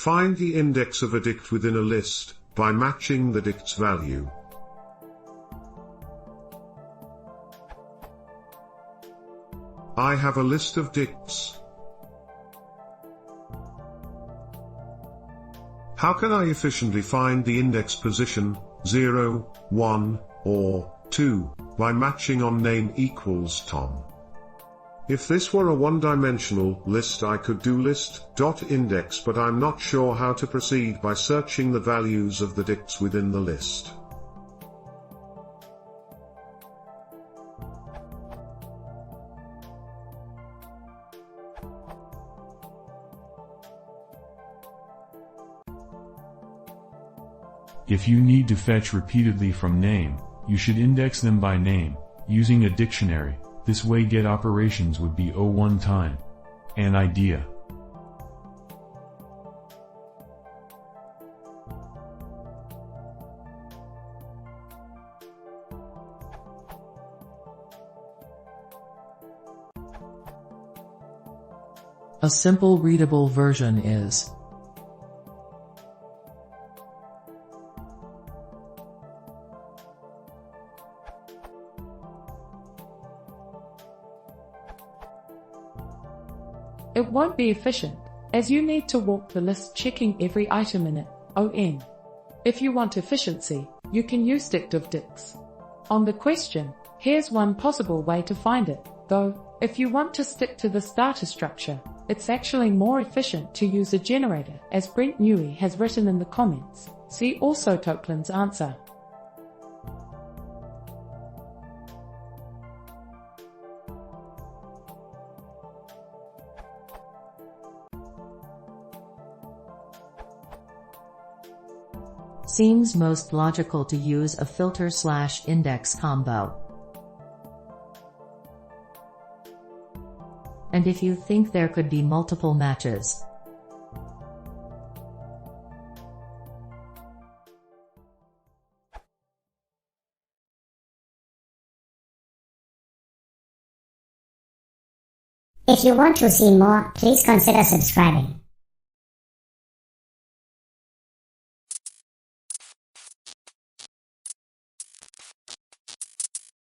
Find the index of a dict within a list by matching the dict's value. I have a list of dicts. How can I efficiently find the index position 0, 1, or 2 by matching on name equals Tom? If this were a one-dimensional list, I could do list.index, but I'm not sure how to proceed by searching the values of the dicts within the list. If you need to fetch repeatedly from name, you should index them by name, using a dictionary. This way get operations would be one time. An idea. A simple readable version is It won't be efficient, as you need to walk the list checking every item in it, ON. If you want efficiency, you can use dict of dicts. On the question, here's one possible way to find it, though. If you want to stick to the starter structure, it's actually more efficient to use a generator, as Brent Newey has written in the comments. See also Tokelin's answer. Seems most logical to use a filter/index combo. And if you think there could be multiple matches, if you want to see more, please consider subscribing.